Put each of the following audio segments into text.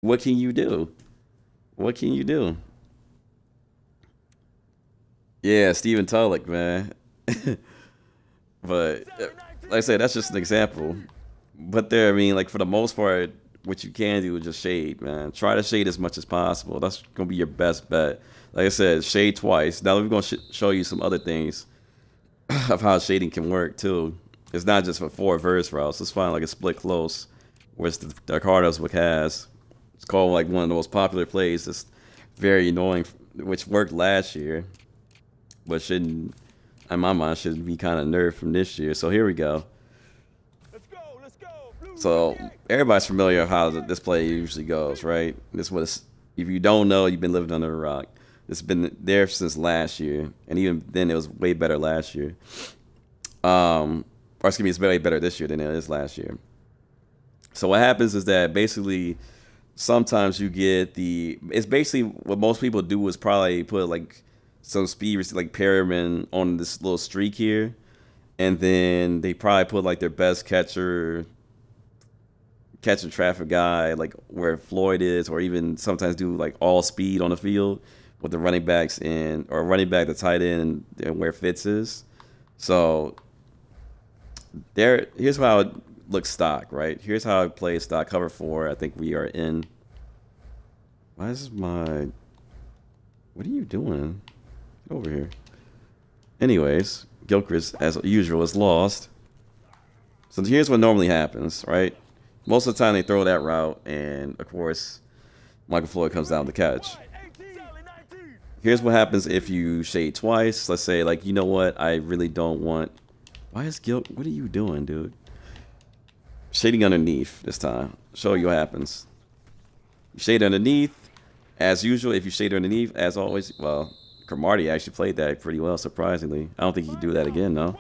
What can you do? What can you do? Yeah, Stephen Tulloch, man. But like I said, that's just an example. But there, I mean, like for the most part, what you can do is just shade, man. Try to shade as much as possible. That's gonna be your best bet. Like I said, shade twice. Now we're gonna show you some other things of how shading can work too. It's not just for four verse routes. Let's find like a split close, which the Cardinals book has. It's called like one of the most popular plays. It's very annoying, which worked last year, but shouldn't, in my mind, should be kind of nerfed from this year. So here we go. So everybody's familiar with how this play usually goes, right? This was, if you don't know, you've been living under a rock. It's been there since last year, and even then it was way better last year. Or excuse me, it's way better this year than it is last year. So what happens is that basically sometimes you get it's basically what most people do is probably put like some speed, like Perriman on this little streak here, and then they probably put like their best catcher traffic guy, like where Floyd is, or even sometimes do like all speed on the field with the running backs in, or running back, the tight end, and where Fitz is. So here's how it looks stock, right? Here's how I play stock cover 4. I think we are in. Why is my? What are you doing? Get over here. Anyways, Gilchrist, as usual, is lost. So here's what normally happens, right? Most of the time they throw that route, and of course, Michael Floyd comes down to catch. Here's what happens if you shade twice. Let's say, like, you know what? I really don't want. Why is What are you doing, dude? Shading underneath this time. Show you what happens. You shade underneath, as usual. If you shade underneath, as always, well, Cromartie actually played that pretty well, surprisingly. I don't think he'd do that again, though.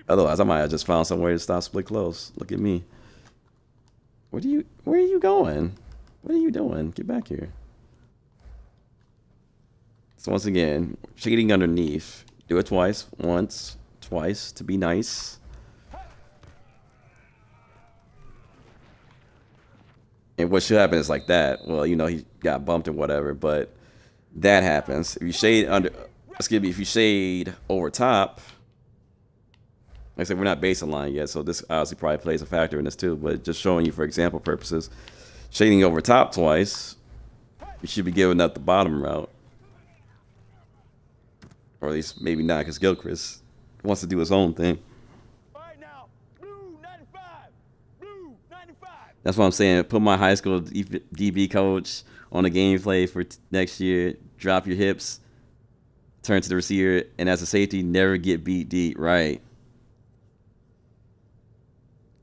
Otherwise, I might have just found somewhere to stop split close. Look at me. Where are you going? What are you doing? Get back here. So once again, shading underneath. Do it twice. Once, twice to be nice. And what should happen is like that. Well, you know, he got bumped or whatever, but that happens. If you shade if you shade over top, like I said, we're not baseline yet, so this obviously probably plays a factor in this too, but just showing you for example purposes. Shading over top twice, you should be giving up the bottom route. Or at least maybe not, because Gilchrist wants to do his own thing. That's what I'm saying. Put my high school DB coach on a gameplay for next year. Drop your hips, turn to the receiver, and as a safety, never get beat deep. Right.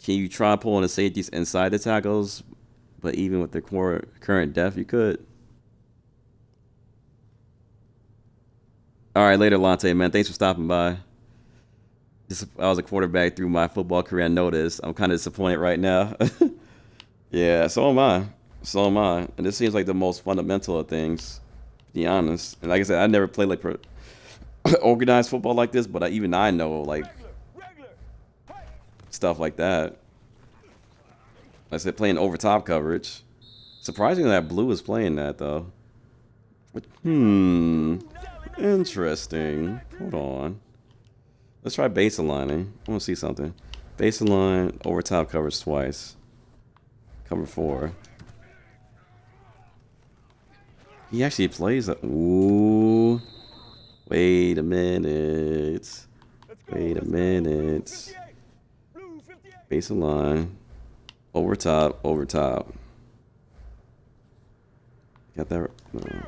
Can you try pulling the safeties inside the tackles? But even with the current depth, you could. All right, later, Lante, man. Thanks for stopping by. I was a quarterback through my football career. I noticed. I'm kind of disappointed right now. Yeah, so am I. So am I. And this seems like the most fundamental of things, to be honest. And like I said, I never played like organized football like this, but even I know like stuff like that. Like I said, playing over top coverage. Surprisingly, that blue is playing that though. Interesting. Hold on. Let's try base aligning. I want to see something. Base align over top coverage twice. Cover 4. He actually plays a. Ooh. Wait a minute. Wait a minute. Base align. Over top. Over top. Got that? No.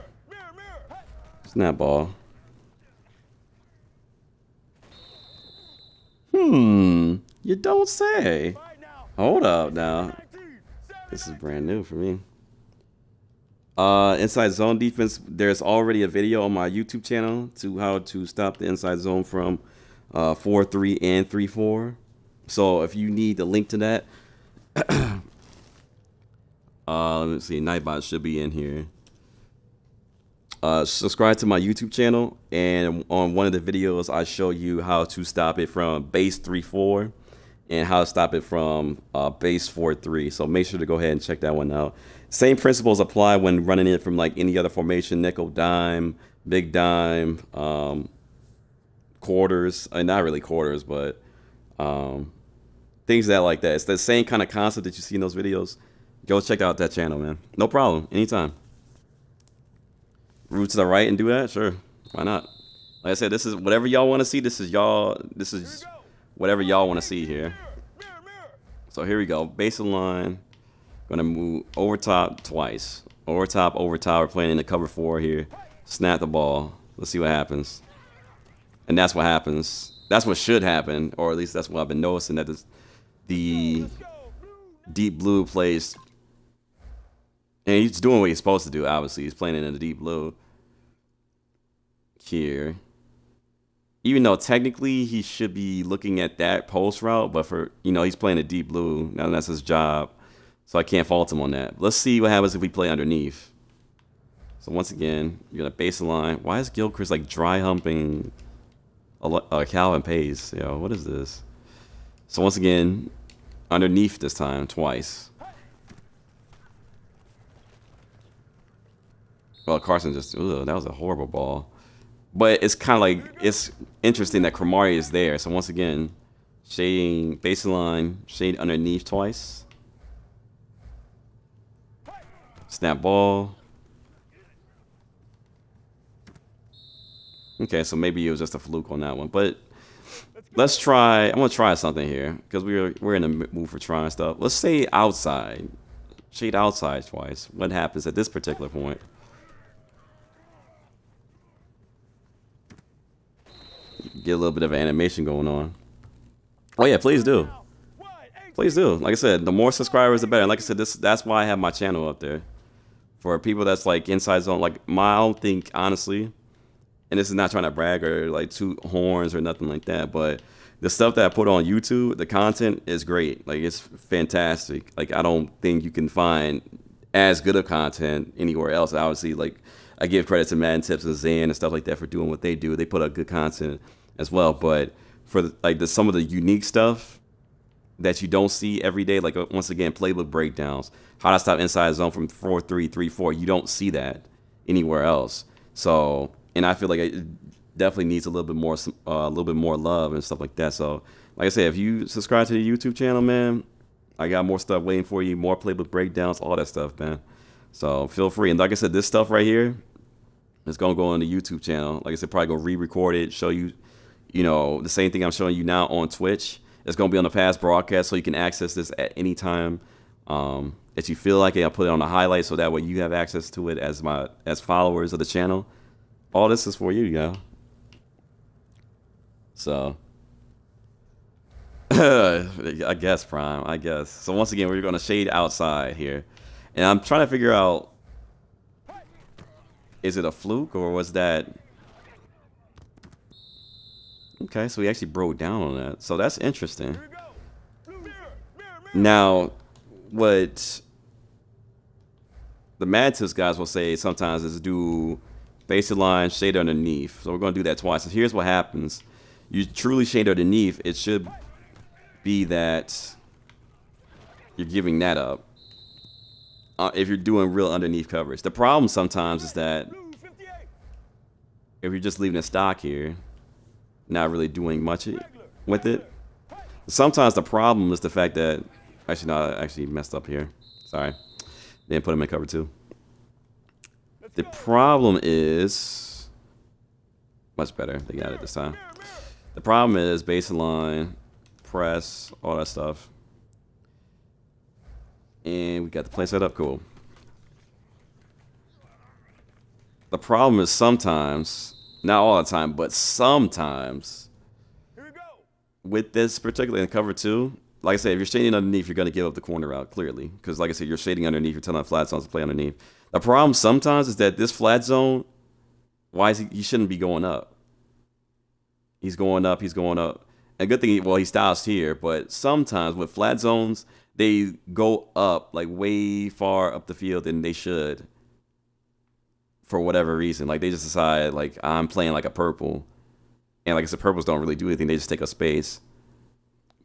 Snap ball. You don't say. Hold up now. This is brand new for me. Inside zone defense. There's already a video on my YouTube channel to how to stop the inside zone from 4-3 and 3-4. So if you need the link to that, let me see. Nightbot should be in here. Subscribe to my YouTube channel, and on one of the videos I show you how to stop it from base 3-4 and how to stop it from base 4-3. So make sure to go ahead and check that one out. Same principles apply when running it from like any other formation, nickel, dime, big dime, quarters. Not really quarters, but things that like that. It's the same kind of concept that you see in those videos. Go check out that channel, man. No problem. Anytime. Root to the right and do that? Sure. Why not? Like I said, this is whatever y'all want to see. This is whatever y'all want to see here. So here we go. Baseline. Gonna move over top twice. Over top, over top. We're playing in the cover 4 here. Snap the ball. Let's see what happens. And that's what happens. That's what should happen, or at least that's what I've been noticing, that the deep blue plays. And he's doing what he's supposed to do, obviously. He's playing it in the deep blue here. Even though technically he should be looking at that post route, but for, you know, he's playing a deep blue. Now that's his job. So I can't fault him on that. Let's see what happens if we play underneath. So once again, you're gonna baseline. Why is Gilchrist like dry humping Calvin Pace? Yo, what is this? So once again, underneath this time, twice. Well, Carson just, ugh, that was a horrible ball. But it's kind of like, it's interesting that Cromartie is there. So once again, shading baseline, shade underneath twice. Snap ball. Okay, so maybe it was just a fluke on that one. But let's try, I'm going to try something here, because we're in the mood for trying stuff. Let's say outside. Shade outside twice. What happens at this particular point? Get a little bit of animation going on. Oh yeah, please do. Please do. Like I said, the more subscribers, the better. And like I said, that's why I have my channel up there. For people that's like inside zone, like I don't think, honestly, and this is not trying to brag or like toot horns or nothing like that, but the stuff that I put on YouTube, the content is great. Like, it's fantastic. Like, I don't think you can find as good of content anywhere else. Obviously, like, I give credit to Madden Tips and Zan and stuff like that for doing what they do. They put out good content as well. But for some of the unique stuff that you don't see every day, like once again, playbook breakdowns, how to stop inside zone from 4-3, 3-4. You don't see that anywhere else. So, and I feel like it definitely needs a little bit more love and stuff like that. So, like I said, if you subscribe to the YouTube channel, man, I got more stuff waiting for you, more playbook breakdowns, all that stuff, man. So feel free. And like I said, this stuff right here is going to go on the YouTube channel. Like I said, probably go re-record it, show you, you know, the same thing I'm showing you now on Twitch. It's going to be on the past broadcast, so you can access this at any time that you feel like it. I'll put it on the highlight so that way you have access to it as followers of the channel. All this is for you, yo. So, I guess, Prime, I guess. So once again, we're going to shade outside here. And I'm trying to figure out, is it a fluke or was that... Okay, so he actually broke down on that. So that's interesting. Now, what the Madden guys will say sometimes is do baseline, shade underneath. So we're going to do that twice. So here's what happens. You truly shade underneath, it should be that you're giving that up. If you're doing real underneath coverage. The problem sometimes is that if you're just leaving it stock here, not really doing much with it. Sometimes the problem is the fact that, actually no, I actually messed up here. Sorry. Didn't put him in cover 2. The problem is, much better, they got it this time. The problem is baseline, press, all that stuff. And we got the play set up, cool. The problem is sometimes, not all the time, but sometimes, with this particularly in cover 2, like I said, if you're shading underneath, you're going to give up the corner route, clearly. Because like I said, you're shading underneath, you're telling flat zones to play underneath. The problem sometimes is that this flat zone, why is he shouldn't be going up. He's going up, he's going up. And good thing, well, he stops here, but sometimes with flat zones, they go up like way far up the field than they should for whatever reason. Like they just decide like I'm playing like a purple, and like I said, purples don't really do anything. They just take up space.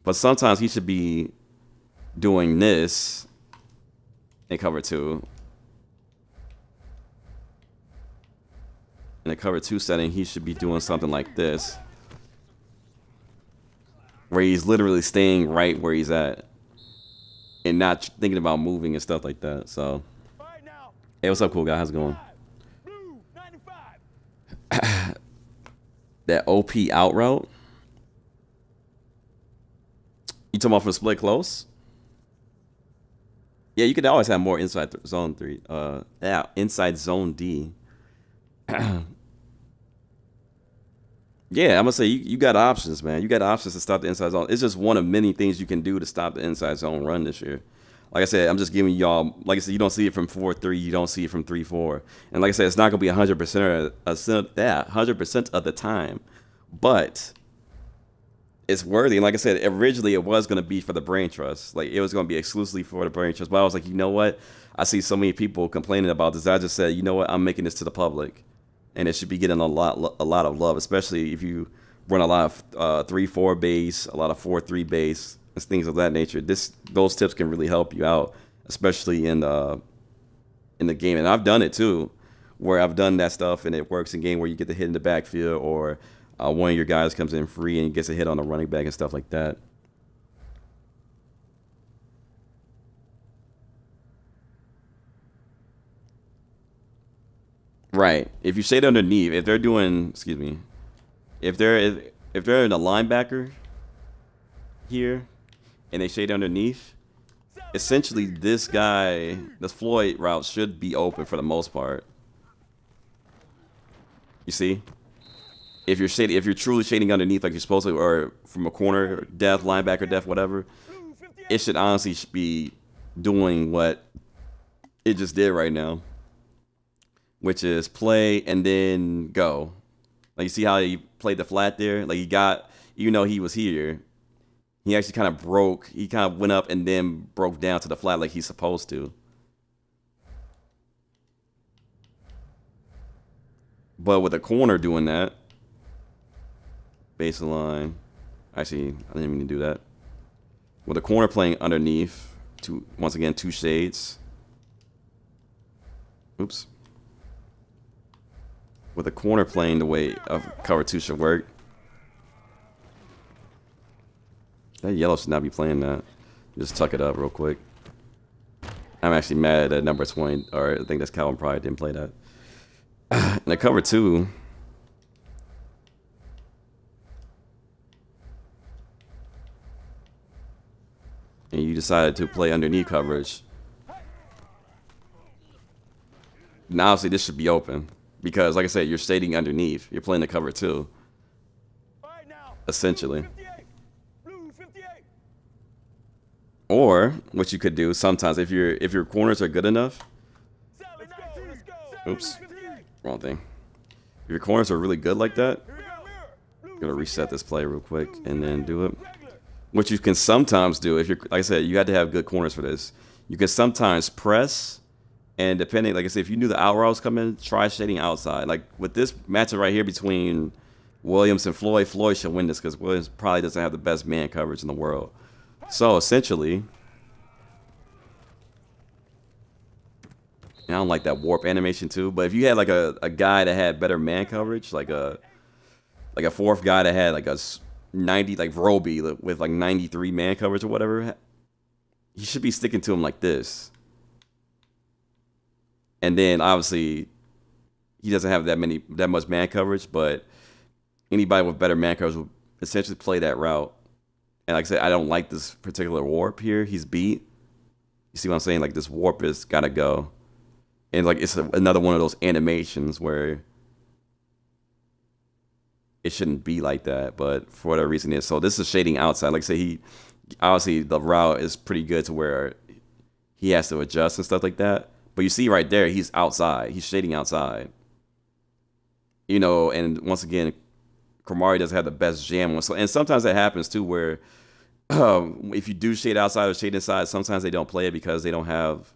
But sometimes he should be doing this in cover 2. In a cover 2 setting, he should be doing something like this, where he's literally staying right where he's at and not thinking about moving and stuff like that. So, hey, what's up, cool guy? How's it going? That OP out route? You talking about for split close? Yeah, you could always have more inside zone 3. Yeah, inside zone D. Yeah, I'm gonna say you got options, man. You got options to stop the inside zone. It's just one of many things you can do to stop the inside zone run this year. Like I said, I'm just giving y'all, like I said, you don't see it from 4-3, you don't see it from 3-4. And like I said, it's not gonna be 100% of the time. But it's worthy. And like I said, originally it was gonna be for the brain trust. Like it was gonna be exclusively for the brain trust. But I was like, you know what? I see so many people complaining about this. I just said, you know what? I'm making this to the public. And it should be getting a lot of love, especially if you run a lot of 3-4 base, a lot of 4-3 base, and things of that nature. Those tips can really help you out, especially in the game. And I've done it too, where I've done that stuff and it works in game where you get the hit in the backfield, or one of your guys comes in free and gets a hit on a running back and stuff like that. Right. If you shade underneath, if they're doing, excuse me, if they're in a linebacker here and they shade underneath, essentially this guy, the Floyd route should be open for the most part. You see? If you're truly shading underneath like you're supposed to, or from a corner depth, linebacker depth, whatever, it should honestly be doing what it just did right now, which is play and then go. Like you see how he played the flat there? Like he got, even though he was here, he actually kind of broke. He kind of went up and then broke down to the flat like he's supposed to. But with a corner doing that, baseline. Actually, I didn't mean to do that. With a corner playing underneath, once again, 2 shades. Oops. With a corner playing the way of cover 2 should work. That yellow should not be playing that. Just tuck it up real quick. I'm actually mad that number 20, or I think that's Calvin Pride, didn't play that. And the cover 2. And you decided to play underneath coverage. Now, obviously, this should be open. Because, like I said, you're shading underneath. You're playing the cover 2. Essentially. Or, what you could do sometimes, if your corners are good enough. Oops. Wrong thing. If your corners are really good like that, I'm gonna reset this play real quick and then do it. What you can sometimes do, if you're, like I said, you got to have good corners for this. You can sometimes press, and depending, like I said, if you knew the out routes coming, try shading outside. Like with this matchup right here between Williams and Floyd, Floyd should win this because Williams probably doesn't have the best man coverage in the world. So essentially, and I don't like that warp animation too, but if you had like a guy that had better man coverage, like a fourth guy that had like a 90, like Roby with like 93 man coverage or whatever, he should be sticking to him like this. And then obviously he doesn't have that much man coverage, but anybody with better man coverage will essentially play that route. And like I said, I don't like this particular warp here. He's beat. You see what I'm saying? Like this warp is gotta go. And like it's another one of those animations where it shouldn't be like that, but for whatever reason it is. So this is shading outside. Like I say, obviously the route is pretty good to where he has to adjust and stuff like that. But you see right there, he's outside. He's shading outside. You know, and once again, Kamari doesn't have the best jam on. So, and sometimes that happens too, where if you do shade outside or shade inside, sometimes they don't play it because they don't have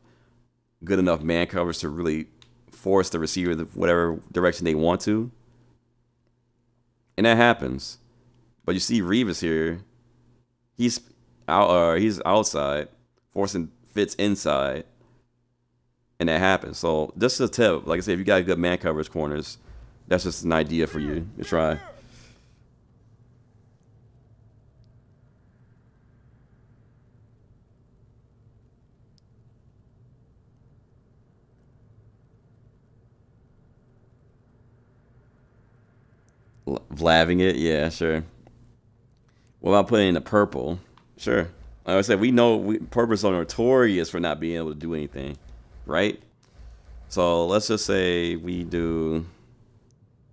good enough man coverage to really force the receiver whatever direction they want to. And that happens. But you see Revis here, He's out, or he's outside, forcing Fitz inside, and that happens. So just a tip, like I said, if you got good man coverage corners, that's just an idea for you to try. Vlaving it, yeah, sure. What about putting in the purple? Sure. Like I said, we know purples are notorious for not being able to do anything, right? So let's just say we do.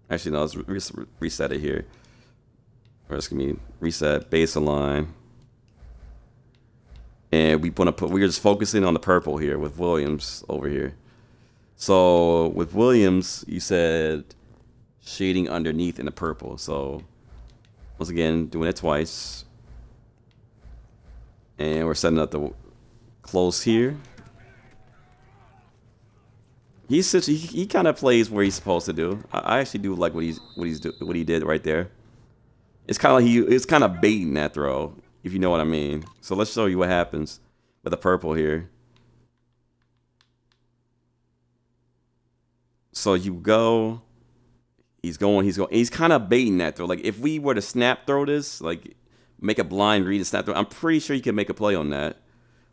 Actually, no. Let's reset it here. Or it's gonna be reset baseline, and we want to put. We're just focusing on the purple here with Williams over here. So with Williams, you said shading underneath in the purple. So once again, doing it twice. And we're setting up the close here. He kind of plays where he's supposed to do. I actually do like what he did right there. It's kind of like it's kind of baiting that throw, if you know what I mean. So let's show you what happens with the purple here. So you go. He's going. He's kind of baiting that throw. Like if we were to snap throw this, like make a blind read and snap throw, I'm pretty sure he can make a play on that.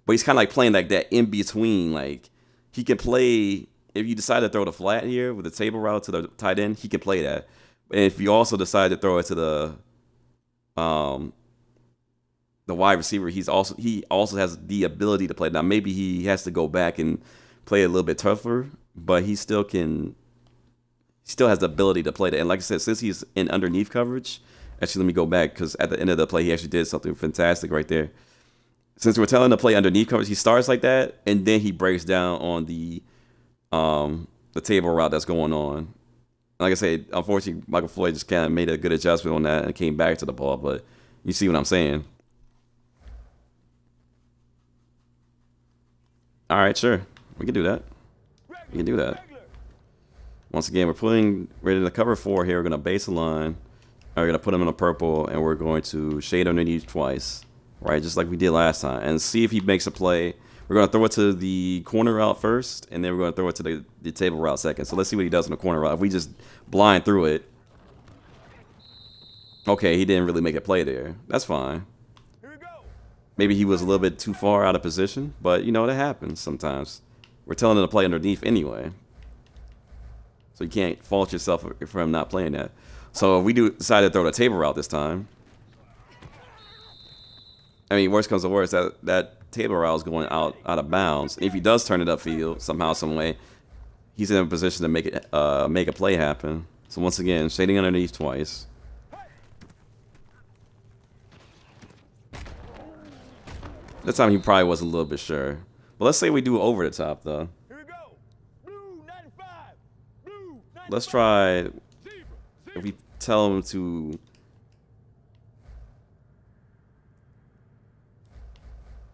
But he's kind of like playing like that in between. Like he can play if you decide to throw the flat here with the table route to the tight end, he can play that. And if you also decide to throw it to the wide receiver, he also has the ability to play. Now maybe he has to go back and play a little bit tougher, but he still can. Still has the ability to play that. And like I said, since he's in underneath coverage, actually let me go back because at the end of the play he actually did something fantastic right there. Since we're telling him to play underneath coverage, he starts like that and then he breaks down on the table route that's going on. Like I said, unfortunately Michael Floyd just kind of made a good adjustment on that and came back to the ball, but you see what I'm saying. All right, sure. We can do that. We can do that. Once again, we're ready to cover 4 here. We're going to base a line. We're going to put him in a purple, and we're going to shade underneath twice, right? Just like we did last time. And see if he makes a play. We're going to throw it to the corner route first, and then we're going to throw it to the table route second. So let's see what he does in the corner route. If we just blind through it. Okay, he didn't really make a play there. That's fine. Maybe he was a little bit too far out of position, but, you know, that happens sometimes. We're telling him to play underneath anyway. So you can't fault yourself for him not playing that. So if we decide to throw the table route this time, I mean, worst comes to worst, that table route is going out of bounds. And if he does turn it upfield somehow, some way, he's in a position to make a play happen. So once again, shading underneath twice. This time he probably was a little bit sure. But let's say we do over the top though. Let's try, if we tell him to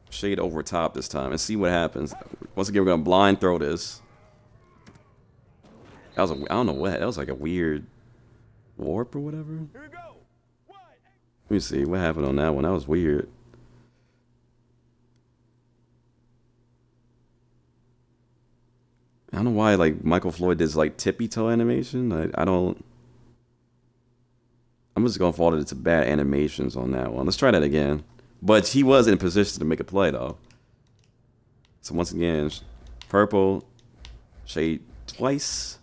shade over top this time and see what happens. Once again, we're going to blind throw this. I don't know what, that was like a weird warp or whatever. Let me see what happened on that one. That was weird. I don't know why like Michael Floyd does like tippy toe animation. I'm just gonna fault it to bad animations on that one. Let's try that again. But he was in position to make a play though. So once again, purple, shade twice.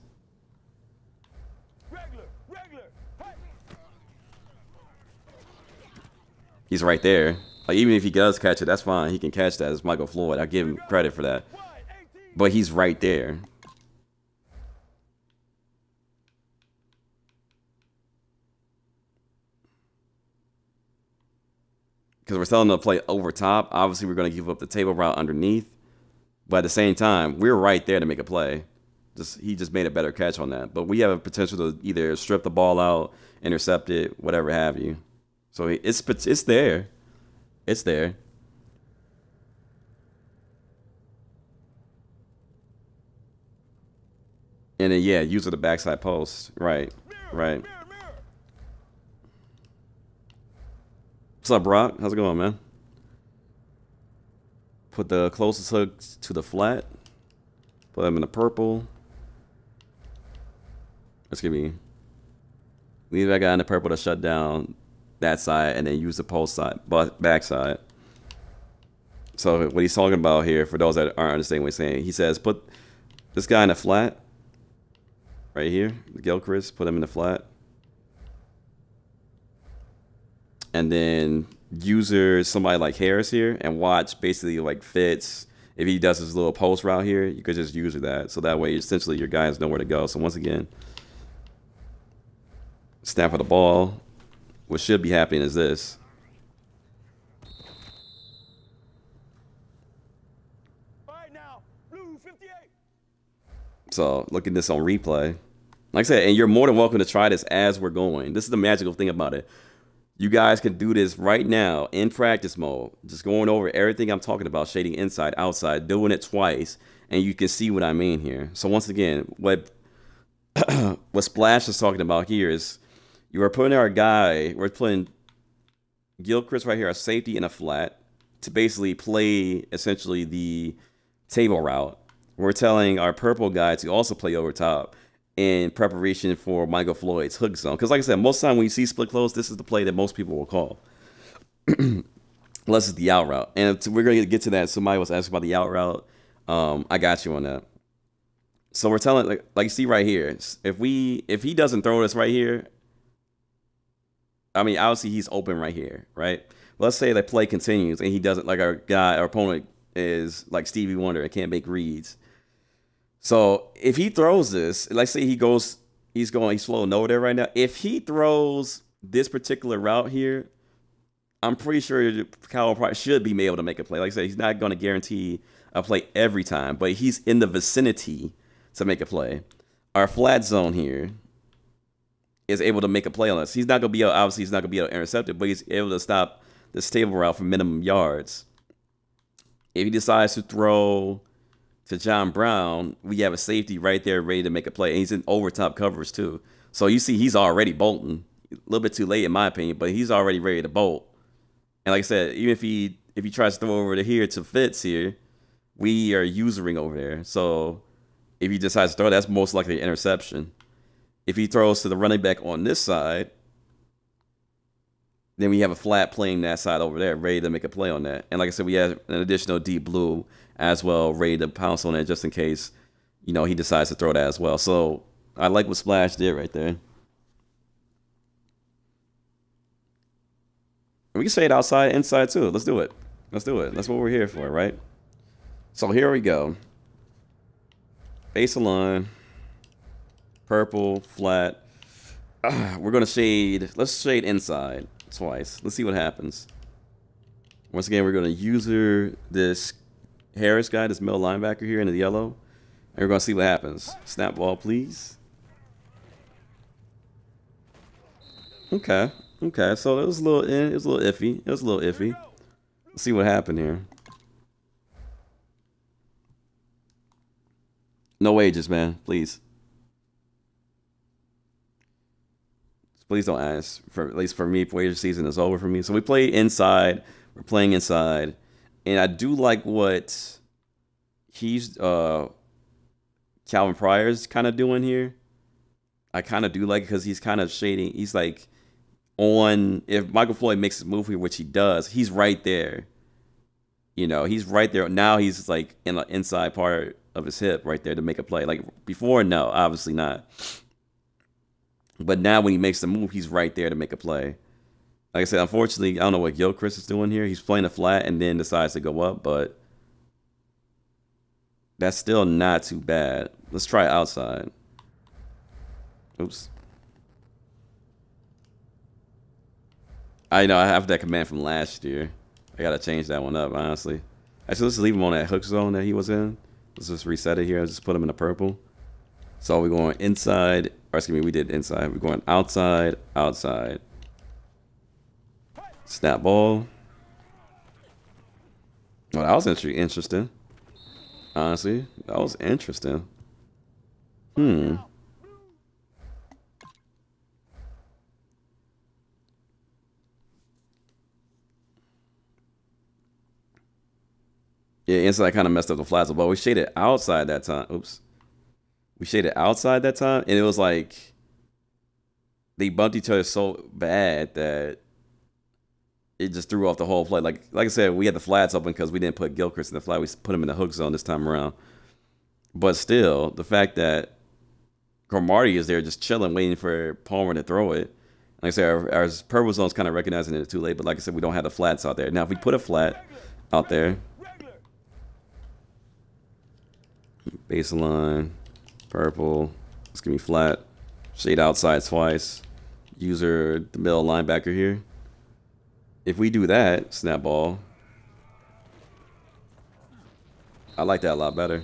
He's right there. Like even if he does catch it, that's fine. He can catch that as Michael Floyd. I give him credit for that. But he's right there. Because we're telling him to play over top. Obviously, we're going to give up the table route underneath. But at the same time, we're right there to make a play. He just made a better catch on that. But we have a potential to either strip the ball out, intercept it, whatever have you. So it's there. It's there. And then, yeah, use the backside post. Right, right. What's up, Brock? How's it going, man? Put the closest hooks to the flat. Put them in the purple. Let's give me. Leave that guy in the purple to shut down that side, and then use the post side, but back side. So what he's talking about here, for those that aren't understanding what he's saying, he says put this guy in the flat. Right here, Gilchrist, put him in the flat. And then user somebody like Harris here, and watch basically like Fitz. If he does his little post route here, you could just use that. So that way, essentially, your guy has nowhere to go. So once again, snap of the ball. What should be happening is this. All right now, blue 58. So look at this on replay. Like I said, and you're more than welcome to try this as we're going. This is the magical thing about it. You guys can do this right now in practice mode. Just going over everything I'm talking about, shading inside, outside, doing it twice, and you can see what I mean here. So once again, what Splash is talking about here is you are putting our guy, we're putting Gilchrist right here, a safety in a flat, to basically play essentially the table route. We're telling our purple guy to also play over top in preparation for Michael Floyd's hook zone. Because like I said, most of the time when you see split close, this is the play that most people will call. Unless it's the out route. And we're going to get to that. Somebody was asking about the out route. I got you on that. So we're telling, like you see right here, if he doesn't throw this right here, I mean, obviously he's open right here, right? Let's say the play continues and he doesn't, like our opponent is like Stevie Wonder and can't make reads. So if he throws this, let's say he's floating over there right now. If he throws this particular route here, I'm pretty sure Kyle probably should be able to make a play. Like I said, he's not going to guarantee a play every time, but he's in the vicinity to make a play. Our flat zone here is able to make a play on us. He's not going to be able, obviously he's not going to be able to intercept it, but he's able to stop this table route for minimum yards. If he decides to throw to John Brown, we have a safety right there ready to make a play. And he's in over top coverage too. So you see he's already bolting. A little bit too late in my opinion, but he's already ready to bolt. And like I said, even if he tries to throw over to here to Fitz here, we are usering over there. So if he decides to throw, that's most likely an interception. If he throws to the running back on this side, then we have a flat playing that side over there, ready to make a play on that. And like I said, we have an additional deep blue as well, ready to pounce on it just in case, you know, he decides to throw that as well. So I like what Splash did right there. We can say it outside, inside too. Let's do it. Let's do it. That's what we're here for, right? So here we go. Base line, purple, flat. We're going to shade. Let's shade inside twice. Let's see what happens. Once again, we're going to user this Harris guy, this middle linebacker here in the yellow. And we're going to see what happens. Snap ball, please. Okay. Okay. So it was a little iffy. It was a little iffy. Let's see what happened here. No wages, man. Please. Please don't ask. At least for me, wager season is over for me. So we play inside. We're playing inside. And I do like what he's Calvin Pryor's kind of doing here. I kind of do like it because he's kind of shading. He's like on, if Michael Floyd makes his move here, which he does, he's right there. You know, he's right there. Now he's like in the inside part of his hip right there to make a play. Like before, no, obviously not. But now when he makes the move, he's right there to make a play. Like I said, unfortunately, I don't know what Gilchrist is doing here. He's playing a flat and then decides to go up, but that's still not too bad. Let's try outside. Oops. I know I have that command from last year. I gotta change that one up, honestly. Actually, let's leave him on that hook zone that he was in. Let's just reset it here. Let's just put him in the purple. So we're going inside, or excuse me, we did inside. We're going outside, outside. Snap ball. Oh, that was interesting. Honestly, that was interesting. Yeah, inside kind of messed up the flats, but we shaded outside that time. Oops. We shaded outside that time, and it was like they bumped each other so bad that it just threw off the whole play. Like I said, we had the flats open because we didn't put Gilchrist in the flat. We put him in the hook zone this time around. But still, the fact that Cromartie is there just chilling, waiting for Palmer to throw it. Like I said, our purple zone's kind of recognizing it too late. But like I said, we don't have the flats out there. Now, if we put a flat out there, baseline, purple, let's give me flat, shade outside twice, user the middle linebacker here. If we do that, snap ball, I like that a lot better.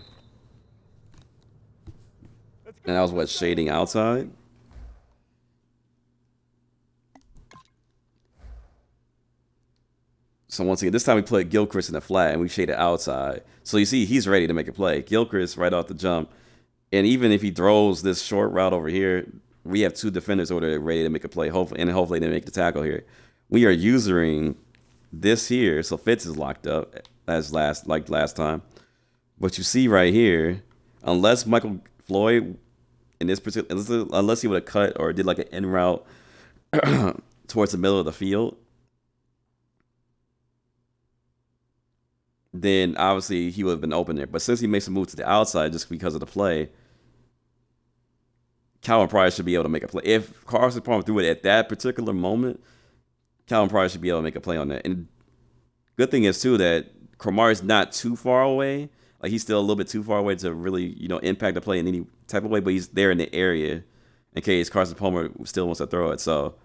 And that was what, shading outside? So once again, this time we put Gilchrist in the flat and we shaded outside. So you see, he's ready to make a play. Gilchrist right off the jump. And even if he throws this short route over here, we have two defenders over there ready to make a play. Hopefully they make the tackle here. We are using this here, so Fitz is locked up as last time. But you see right here, unless Michael Floyd in this particular, unless he would have cut or did like an in route towards the middle of the field, then obviously he would have been open there. But since he makes a move to the outside just because of the play, Calvin Pryor should be able to make a play. If Carson Palmer threw it at that particular moment, Calvin Pryor should be able to make a play on that. And good thing is too that Cromartie's not too far away. Like he's still a little bit too far away to really, impact the play in any type of way, but he's there in the area in case Carson Palmer still wants to throw it. So,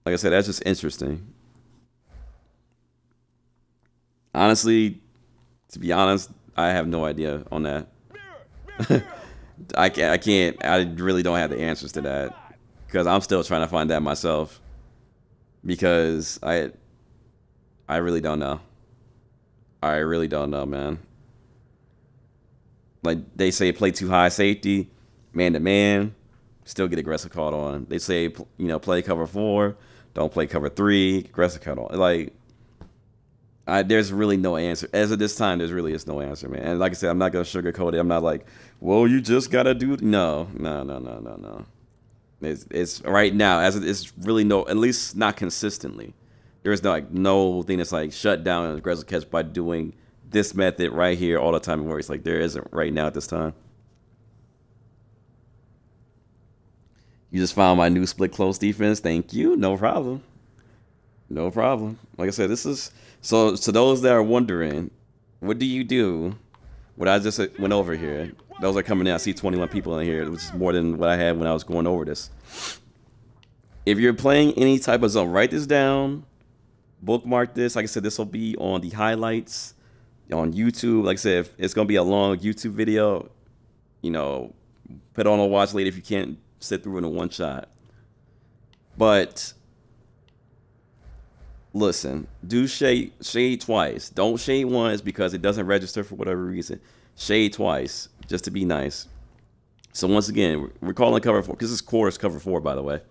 like I said, that's just interesting. Honestly, to be honest, I have no idea on that. I really don't have the answers to that because I'm still trying to find that myself because I really don't know. I really don't know, man. Like they say, play too high safety, man to man, still get aggressive called on. They say, play cover 4, don't play cover 3, aggressive called on. Like, there's really no answer. As of this time, there's really is no answer, man. And like I said, I'm not gonna sugarcoat it. I'm not like, well, you just gotta do it. No. It's right now, it's really no, at least not consistently. There is no thing that's like shut down an aggressive catch by doing this method right here all the time. It works. Like there isn't right now at this time. You just found my new split close defense. Thank you. No problem. No problem. Like I said, this is so those that are wondering, what do you do? What I just went over here. Those are coming in. I see 21 people in here, which is more than what I had when I was going over this. If you're playing any type of zone, write this down. Bookmark this. Like I said, this will be on the highlights on YouTube. Like I said, it's going to be a long YouTube video. Put on a watch later if you can't sit through it in one shot. But listen, do shade twice. Don't shade once because it doesn't register for whatever reason. Shade twice just to be nice. So once again, we're calling cover 4 because this quarters cover 4, by the way.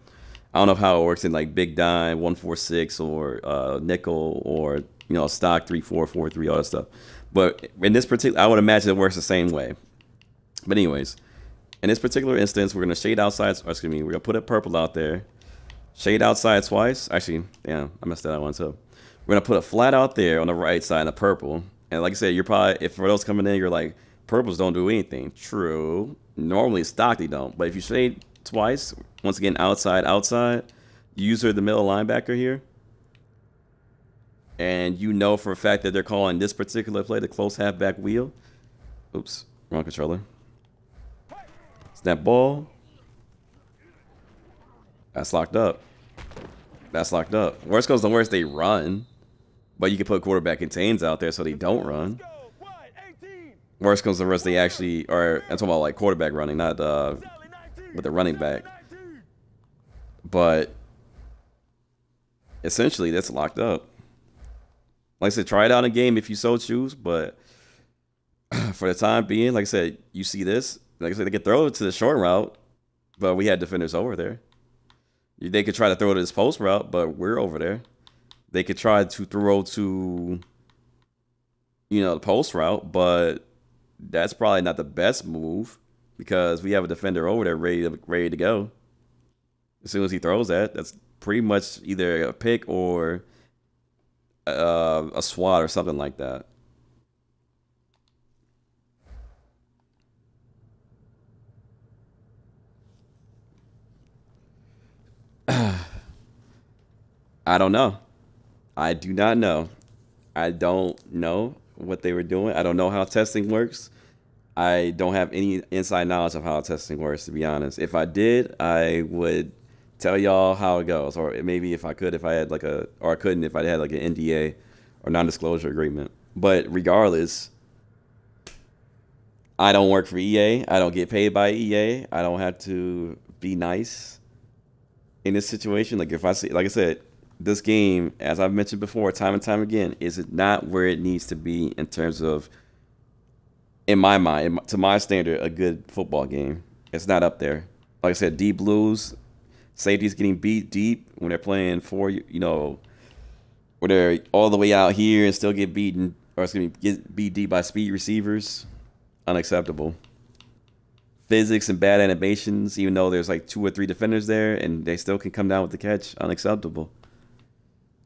I don't know how it works in like big dime 146 or nickel or stock 3443, all that stuff. But in this particular, I would imagine it works the same way. But anyways, in this particular instance, we're gonna shade outside. We're gonna put a purple out there. Shade outside twice. Actually, damn, I messed that one too. We're gonna put a flat out there on the right side, a purple. And like I said, you're probably, if for those coming in, you're like, purples don't do anything. True. Normally stock they don't. But if you shade twice, once again, outside, user the middle linebacker here. And for a fact that they're calling this particular play the close halfback wheel. Oops, wrong controller. Snap ball. That's locked up. That's locked up. Worst comes to worst, they run. But you can put quarterback contains out there so they don't run. Worst comes to worst, they actually are. I'm talking about like quarterback running, not with the running back. But essentially, that's locked up. Like I said, try it out in a game if you so choose. But for the time being, like I said, you see this. Like I said, they could throw it to the short route, but we had defenders over there. They could try to throw it to this post route, but we're over there. They could try to throw to the post route, but that's probably not the best move because we have a defender over there ready to go. As soon as he throws that, that's pretty much either a pick or a swat or something like that. I don't know. I do not know. I don't know what they were doing. I don't know how testing works. I don't have any inside knowledge of how testing works, to be honest. If I did, I would tell y'all how it goes. Or maybe if I could, if I had like or I couldn't if I had like an NDA or non-disclosure agreement. But regardless, I don't work for EA. I don't get paid by EA. I don't have to be nice in this situation. Like if I see, like I said, this game, as I've mentioned before, time and time again, is it not where it needs to be in terms of, in my mind, to my standard, a good football game. It's not up there. Like I said, deep blues, safeties getting beat deep when they're playing for, where they're all the way out here and still get beaten, or it's going to get beat deep by speed receivers. Unacceptable. Physics and bad animations, even though there's like 2 or 3 defenders there and they still can come down with the catch. Unacceptable.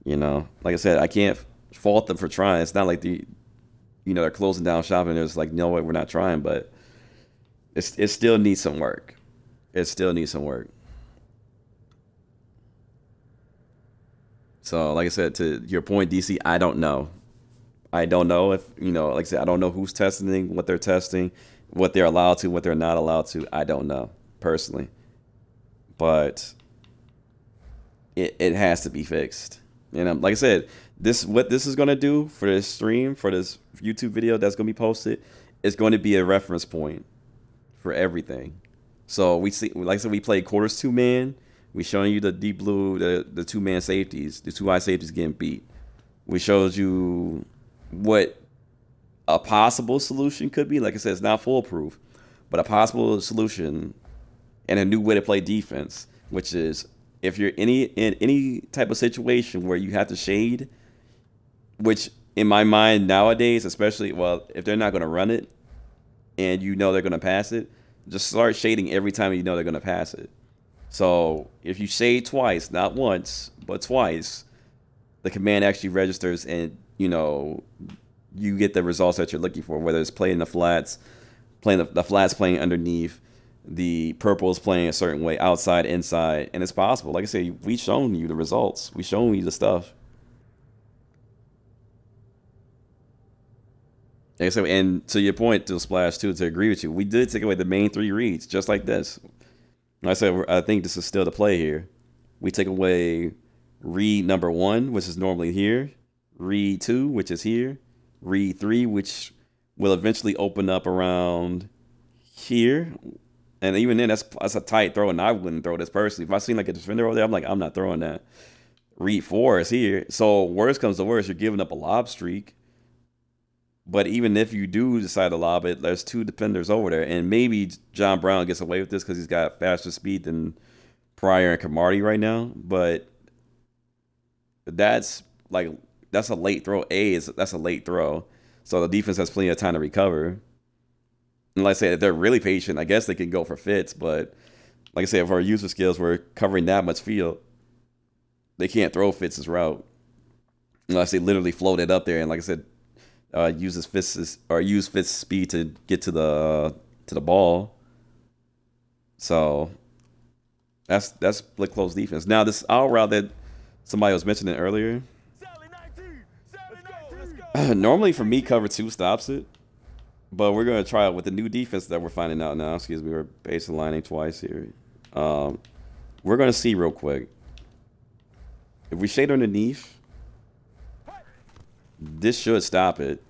Like I said, I can't fault them for trying. It's not like they're closing down shop and there's like, no way, we're not trying, but it still needs some work. It still needs some work. So, like I said, to your point, DC, I don't know. I don't know if, like I said, I don't know who's testing, what they're allowed to, what they're not allowed to. I don't know, personally. But it has to be fixed. And like I said, what this is going to do for this stream, for this YouTube video that's going to be posted, is going to be a reference point for everything. So we see, like I said, we played quarters 2-man. We showing you the deep blue, the 2-man safeties, the 2 high safeties getting beat. We showed you what a possible solution could be. Like I said, it's not foolproof, but a possible solution and a new way to play defense, which is if you're in any type of situation where you have to shade, which in my mind nowadays, especially, well, if they're not going to run it and they're going to pass it, just start shading every time they're going to pass it. So if you shade twice, not once, but twice, the command actually registers and, you get the results that you're looking for, whether it's playing the flats, playing the flats playing underneath, the purple is playing a certain way, outside, inside, and it's possible. Like I say, we've shown you the results. We've shown you the stuff. Like I said, and to your point, to Splash too, to agree with you, we did take away the main 3 reads, just like this. Like I said, I think this is still the play here. We take away read number 1, which is normally here, read 2, which is here, read 3, which will eventually open up around here. And even then, that's a tight throw, and I wouldn't throw this personally. If I seen like a defender over there, I'm like, I'm not throwing that. Read 4 is here. So worst comes to worst, you're giving up a lob streak. But even if you do decide to lob it, there's 2 defenders over there. And maybe John Brown gets away with this because he's got faster speed than Pryor and Camardi right now. But that's a late throw. That's a late throw. So the defense has plenty of time to recover. And like I said, if they're really patient, I guess they can go for fits. But like I said, if our user skills were covering that much field, they can't throw Fitz's route unless they literally float it up there. And like I said, use Fitz's speed to get to the ball. So that's split close defense. Now this out route that somebody was mentioning earlier. Normally for me, cover 2 stops it. But we're going to try it with the new defense that we're finding out now. Excuse me, we're baselining twice here. We're going to see real quick. If we shade underneath, this should stop it.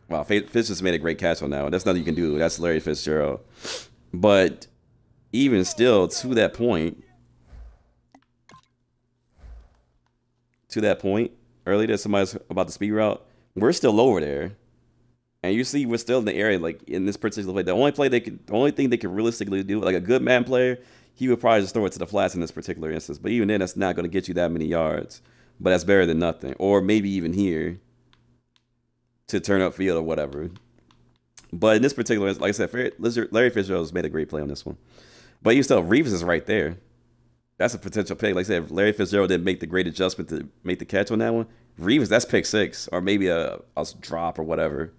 Wow, Fitz just made a great catch on that one. That's nothing you can do. That's Larry Fitzgerald. But even still, to that point, earlier that somebody's about the speed route, we're still over there. And you see, we're still in the area, like in this particular play. The only thing they can realistically do, like a good man player, he would probably just throw it to the flats in this particular instance. But even then, that's not going to get you that many yards. But that's better than nothing. Or maybe even here. to turn up field or whatever. But in this particular, like I said, Larry Fitzgerald's made a great play on this one. But you still, Reeves is right there. That's a potential pick. Like I said, if Larry Fitzgerald didn't make the great adjustment to make the catch on that one, Reeves, that's pick 6 or maybe a drop or whatever.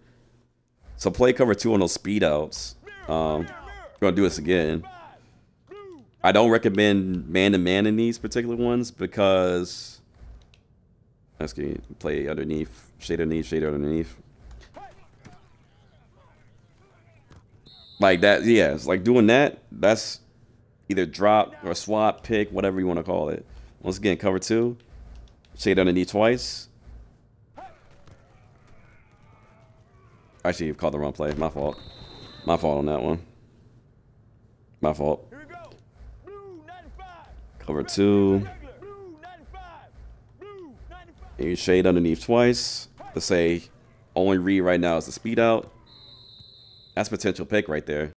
So play cover 2 on those speed outs. We're gonna do this again. I don't recommend man-to-man in these particular ones because let's get play underneath, shade underneath, shade underneath. Like that, yeah. It's like doing that. That's either drop or swap, pick, whatever you want to call it. Once again, cover 2, shade underneath twice. Actually, you've called the wrong play. My fault. My fault on that one. My fault. Cover 2. And you shade underneath twice. Let's say only read right now is the speed out. That's potential pick right there.